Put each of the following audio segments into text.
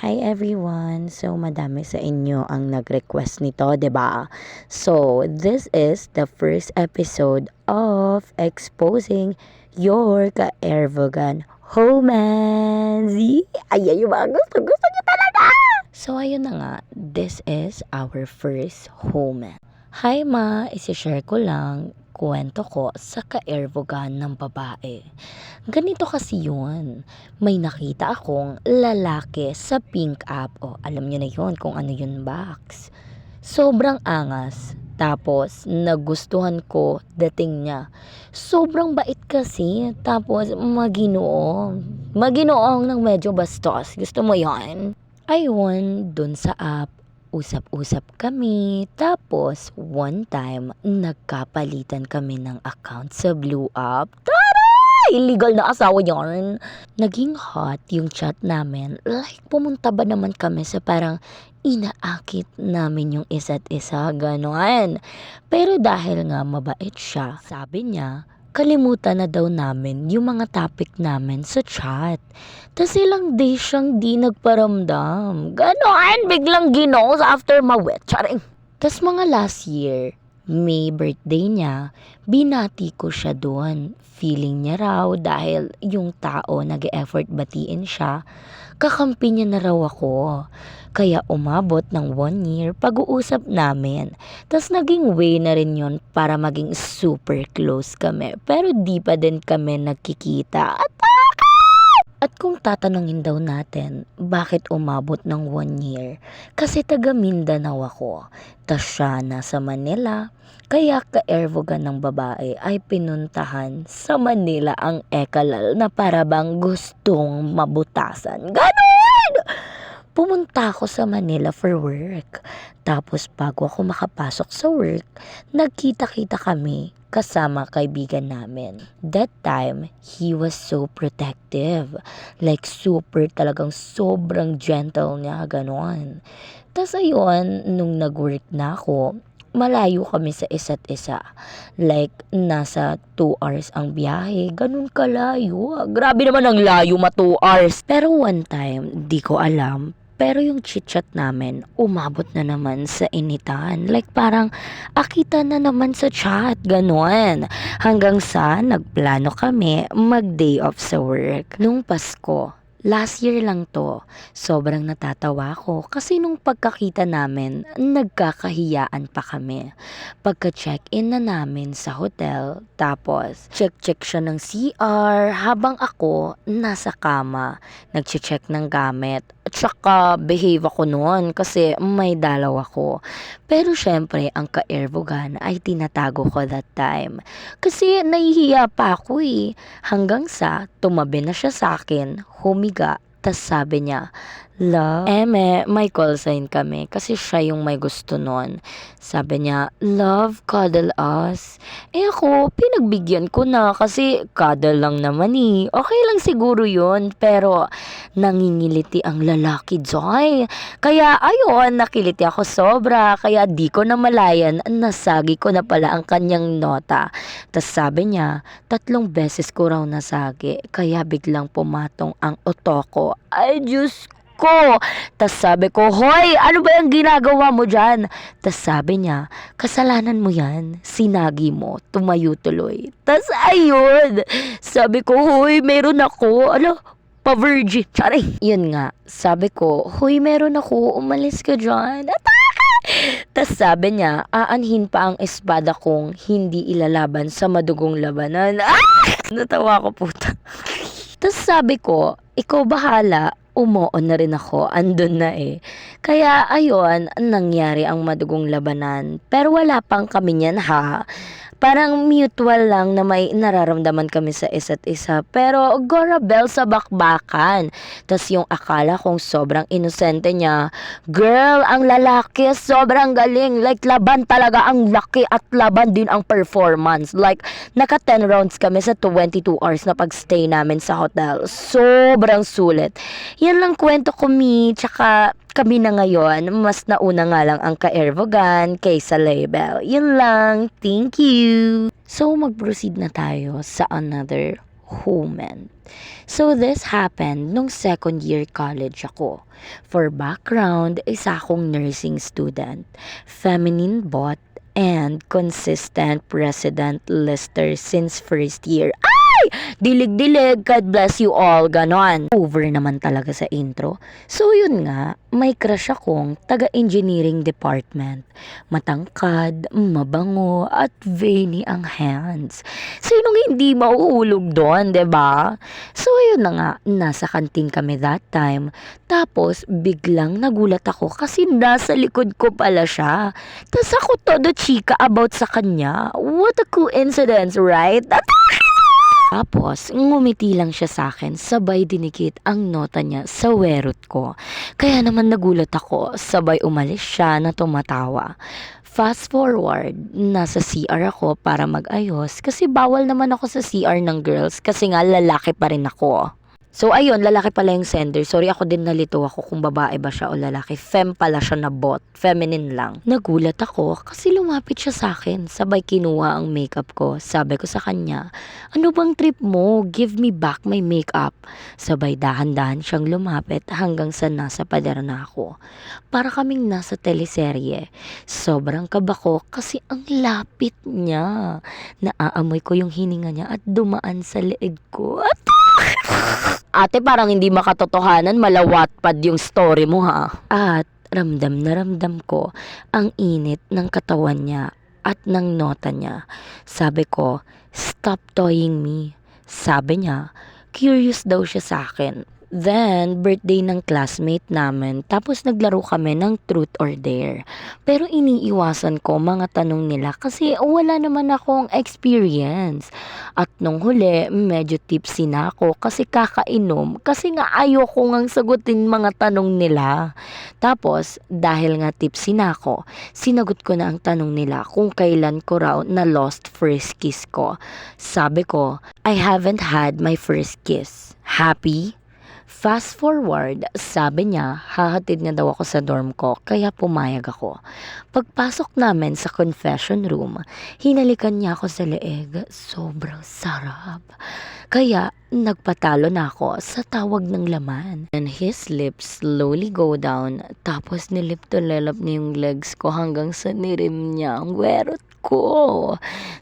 Hi everyone! So, madami sa inyo ang nag-request nito, 'di ba? So, this is the first episode of Exposing Your Ka-Ervogan Homans! Ayan yung mga gusto niyo talaga! So, ayun na nga. This is our first homan. Hi ma! Isishare ko lang kwento ko sa ka-Ervogan ng babae. Ganito kasi yun. May nakita akong lalaki sa pink app. O, alam niyo na yun kung ano yun, box. Sobrang angas. Tapos, nagustuhan ko dating niya. Sobrang bait kasi. Tapos, maginoong. Maginoong ng medyo bastos. Gusto mo yon? Ayun, dun sa app, usap-usap kami. Tapos, one time, nagkapalitan kami ng account sa Blue App. Illegal na asawa yarn. Naging hot yung chat namin. Like, pumunta ba naman kami sa parang inaakit namin yung isa't isa, gano'n. Pero dahil nga mabait siya, sabi niya, kalimutan na daw namin yung mga topic namin sa chat. Tas ilang days siyang di nagparamdam. Gano'n, biglang ginos after mawet. Charing. Tas mga last year, May birthday niya, binati ko siya doon. Feeling niya raw dahil yung tao nag-e-effort batiin siya, kakampi niya na raw ako. Kaya umabot ng 1 year pag-uusap namin. Tas naging way na rin yon para maging super close kami. Pero di pa din kami nagkikita. At kung tatanungin daw natin, bakit umabot ng 1 year? Kasi taga Mindanao ako, tas siya nasa Manila. Kaya ka-Ervogan ng babae ay pinuntahan sa Manila ang Ekalal na para bang gustong mabutasan. Ganon! Pumunta ako sa Manila for work. Tapos bago ako makapasok sa work, nagkita-kita kami kasama kaibigan namin. That time, he was so protective. Like super talagang sobrang gentle niya, ganon. Tas ayun, nung nag-work na ako, malayo kami sa isa't isa. Like, nasa 2 hours ang biyahe. Ganun kalayo. Grabe naman ang layo 2 hours. Pero one time, di ko alam, pero yung chit-chat namin, umabot na naman sa initan. Like parang, akita na naman sa chat. Ganon. Hanggang sa nagplano kami mag-day off sa work. Nung Pasko, last year lang to, sobrang natatawa ko kasi nung pagkakita namin, nagkakahiyaan pa kami. Pagka-check-in na namin sa hotel, tapos check-check siya ng CR habang ako nasa kama, nag-check ng gamit. At saka behave ako noon kasi may dalaw ako. Pero syempre, ang ka-Ervogan ay tinatago ko that time. Kasi nahihiya pa ako eh. Hanggang sa tumabi na siya sa akin, humiga, tas sabi niya, "Love, may call sign kami kasi siya yung may gusto nun." Sabi niya, "Love, cuddle us." Eh ako, pinagbigyan ko na kasi cuddle lang naman eh. Okay lang siguro yun, pero nangingiliti ang lalaki, Joy. Kaya ayun, nakiliti ako sobra, kaya di ko na malayan, nasagi ko na pala ang kanyang nota. Tas sabi niya, 3 beses ko raw nasagi, kaya biglang pumatong ang uto ko. Ay, Diyos ko! Tas sabi ko, "Hoy, ano ba yung ginagawa mo dyan?" Tas sabi niya, "Kasalanan mo yan, sinagi mo, tumayo tuloy." Tas ayun, sabi ko, "Hoy, meron ako." Ano? Pa-virgin. Charing. Yun nga, sabi ko, "Hoy, meron ako, umalis ka dyan." Tas sabi niya, aanhin pa ang espada kong hindi ilalaban sa madugong labanan. Natawa ko, puta. Tas sabi ko, "Ikaw bahala." Umuon na rin ako, andun na eh. Kaya ayun, nangyari ang madugong labanan. Pero wala pang kami niyan ha. Parang mutual lang na may nararamdaman kami sa isa't isa. Pero gorabel sa bakbakan. Tas yung akala kong sobrang inosente niya. Girl, ang lalaki sobrang galing. Like laban talaga ang laki at laban din ang performance. Like naka 10 rounds kami sa 22 hours na pagstay namin sa hotel. Sobrang sulit. Yan lang kwento ko, Mi. Tsaka kami na ngayon, mas nauna nga lang ang ka-Ervogan kaysa label. Yun lang. Thank you. So, mag-proceed na tayo sa another Human. So this happened nung second year college ako. For background, isa akong nursing student, feminine bot, and consistent president lister since first year. Dilig-dilig, God bless you all, ganon. Over naman talaga sa intro. So yun nga, may crush akong taga-engineering department. Matangkad, mabango, at veiny ang hands. Sinong hindi mauulog doon, 'di ba? So yun na nga, nasa kantin kami that time. Tapos biglang nagulat ako kasi nasa likod ko pala siya. Tapos ako todo chika about sa kanya. What a coincidence, right? Tapos, ngumiti lang siya sa akin, sabay dinikit ang nota niya sa werot ko. Kaya naman nagulat ako, sabay umalis siya na tumatawa. Fast forward, nasa CR ako para mag-ayos kasi bawal naman ako sa CR ng girls kasi nga lalaki pa rin ako. So ayun, lalaki pala yung sender. Sorry, ako din nalito ako kung babae ba siya o lalaki. Fem pala siya na bot. Feminine lang. Nagulat ako kasi lumapit siya sa akin. Sabay kinuha ang makeup ko. Sabi ko sa kanya, ano bang trip mo? Give me back my makeup. Sabay dahan-dahan siyang lumapit hanggang sa nasa pader na ako. Para kaming nasa teleserye. Sobrang kaba ko kasi ang lapit niya. Naaamoy ko yung hininga niya at dumaan sa leeg ko. Ate, parang hindi makatotohanan, malawatpad yung story mo ha. At ramdam na ramdam ko ang init ng katawan niya at ng nota niya. Sabi ko, stop toying me. Sabi niya, curious daw siya sa akin. Then, birthday ng classmate namin, tapos naglaro kami ng truth or dare. Pero iniiwasan ko mga tanong nila kasi wala naman akong experience. At nung huli, medyo tipsy na ako kasi kakainom kasi nga ayoko ngang sagutin mga tanong nila. Tapos, dahil nga tipsy na ako, sinagot ko na ang tanong nila kung kailan ko raw na lost first kiss ko. Sabi ko, I haven't had my first kiss. Happy? Fast forward, sabi niya, hahatid niya daw ako sa dorm ko, kaya pumayag ako. Pagpasok namin sa confession room, hinalikan niya ako sa leeg, sobrang sarap. Kaya, nagpatalo na ako sa tawag ng laman. And his lips slowly go down, tapos nilip-to-lelap niya yung legs ko hanggang sa nirim niya ang werot ko.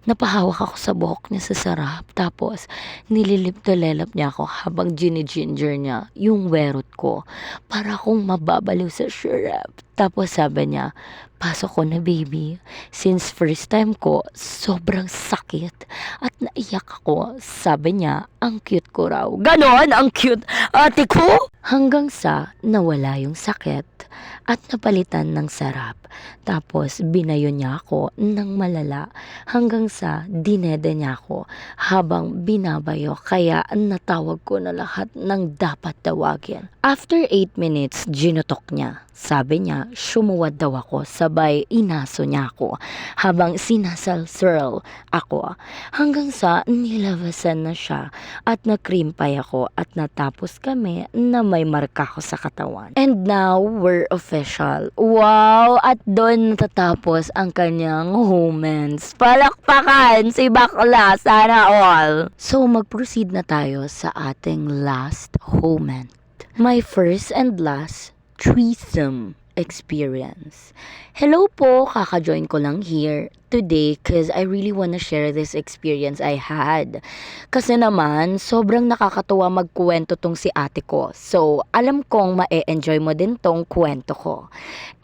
Napahawak ako sa buhok niya sa sarap. Tapos, nililip-to-lelap niya ako habang gini-ginger niya yung werot ko para akong mababaliw sa syrup. Tapos sabi niya, pasok ko na baby. Since first time ko, sobrang sakit. At naiyak ako. Sabi niya, ang cute ko raw. Ganon, ang cute ate ko! Hanggang sa nawala yung sakit at napalitan ng sarap. Tapos binayo niya ako ng malala hanggang sa dinede niya ako habang binabayo kaya natawag ko na lahat ng dapat tawagin. After 8 minutes, ginutok niya. Sabi niya, sumuwad daw ako, sabay inaso niya ako habang sinasalsirl ako hanggang sa nilabasan na siya at nakrimpay ako at natapos kami na may marka ko sa katawan. And now, we're official. Wow! At doon natatapos ang kanyang humans. Palakpakan si bakla, sana all! So, mag-proceed na tayo sa ating last human. My first and last threesome experience. Hello po, kaka-join ko lang here today cause I really wanna share this experience I had. Kasi naman, sobrang nakakatuwa magkwento tong si ate ko. So, alam kong ma-enjoy mo din tong kwento ko.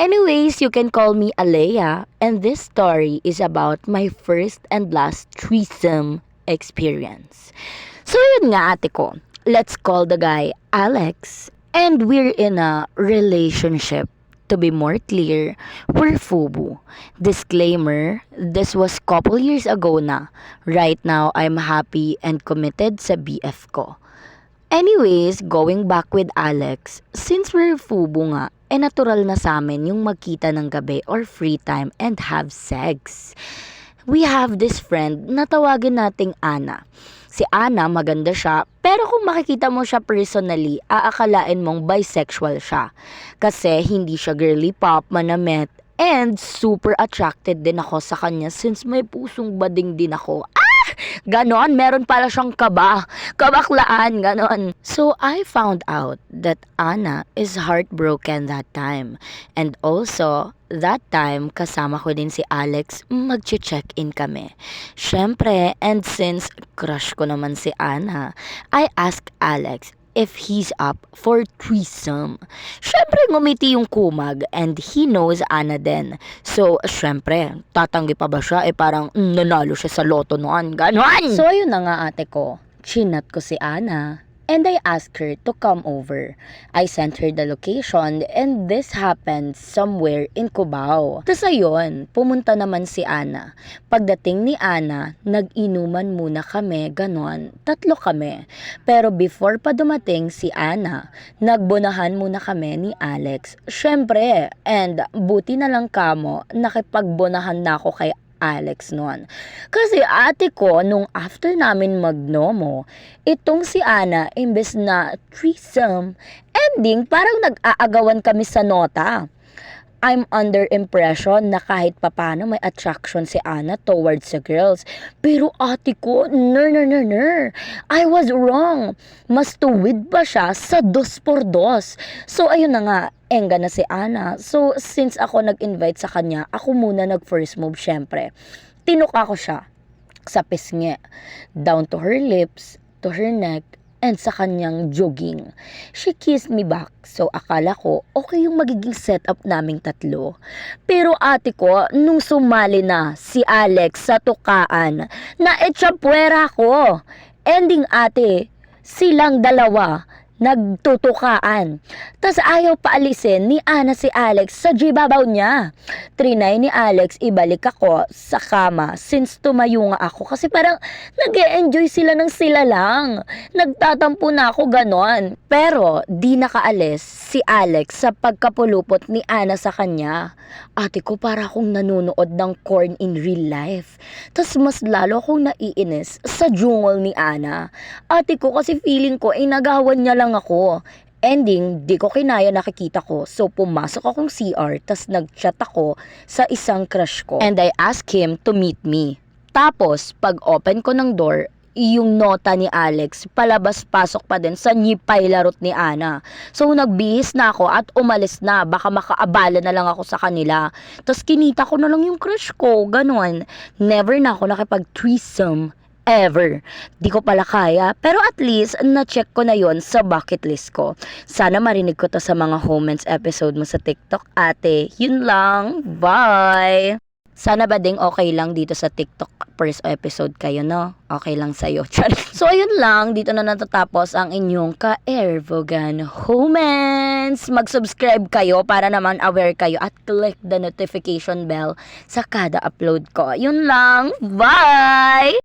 Anyways, you can call me Alea and this story is about my first and last threesome experience. So, yun nga ate ko. Let's call the guy Alex. And we're in a relationship. To be more clear, we're FUBU. Disclaimer, this was couple years ago na. Right now, I'm happy and committed sa BF ko. Anyways, going back with Alex, since we're FUBU nga, natural na sa amin yung magkita ng gabi or free time and have sex. We have this friend na tawagin nating Ana. Si Ana, maganda siya, pero kung makikita mo siya personally, aakalain mong bisexual siya. Kasi hindi siya girly pop, manamit, and super attracted din ako sa kanya since may pusong bading din ako. Ganon, meron pala siyang kabaklaan, ganon. So, I found out that Anna is heartbroken that time. And also, that time, kasama ko din si Alex, mag-check-in kami. Syempre, and since crush ko naman si Anna, I asked Alex if he's up for threesome. Syempre, ngumiti yung kumag and he knows Anna din. So, syempre, tatanggi pa ba siya? Parang nanalo siya sa loto noon. Ganon! So, ayun na nga ate ko. Chinat ko si Anna. And I asked her to come over. I sent her the location and this happened somewhere in Cubao. Tapos ayun, pumunta naman si Anna. Pagdating ni Anna, nag-inuman muna kami, ganon. 3 kami. Pero before pa dumating si Anna, nagbonahan muna kami ni Alex. Syempre, and buti na lang kamo, nakipagbonahan na ako kay Alex noon. Kasi ate ko, nung after namin magnomo, itong si Anna, imbes na threesome, ending parang nag-aagawan kami sa nota. I'm under impression na kahit papano may attraction si Anna towards the girls. Pero ate ko, I was wrong. Mas tuwid pa siya sa 2x2. So ayun na nga, engga na si Anna. So since ako nag-invite sa kanya, ako muna nag-first move syempre. Tinuka ko siya sa pisngi, down to her lips, to her neck, and sa kanyang jogging. She kissed me back. So, akala ko, okay yung magiging setup naming 3. Pero ate ko, nung sumali na si Alex sa tukaan, naetsapwera ko. Ending ate, silang dalawa nagtutukaan. Tas ayaw paalisin ni Anna si Alex sa jibabaw niya. Trinay ni Alex ibalik ako sa kama since tumayo nga ako kasi parang nag-e-enjoy sila ng sila lang. Nagtatampo na ako ganon. Pero di nakaalis si Alex sa pagkapulupot ni Anna sa kanya. Ate ko para akong nanonood ng corn in real life. Tas mas lalo akong naiinis sa jungol ni Anna. Ate ko kasi feeling ko ay nagawan niya lang ako. Ending, di ko kinaya nakikita ko. So, pumasok akong CR, tas nag-chat ako sa isang crush ko. And I asked him to meet me. Tapos, pag open ko ng door, yung nota ni Alex, palabas-pasok pa din sa nyipay larot ni Anna. So, nagbihis na ako at umalis na. Baka makaabala na lang ako sa kanila. Tas, kinita ko na lang yung crush ko. Ganon. Never na ako nakipag-threesome ever. Di ko pala kaya, pero at least na-check ko na yon sa bucket list ko. Sana marinig ko to sa mga Homance episode mo sa TikTok, ate. Yun lang. Bye! Sana ba ding okay lang dito sa TikTok first episode kayo, no? Okay lang sa'yo. So, ayun lang. Dito na natatapos ang inyong ka-Airvogan Homance. Mag-subscribe kayo para naman aware kayo at click the notification bell sa kada upload ko. Yun lang. Bye!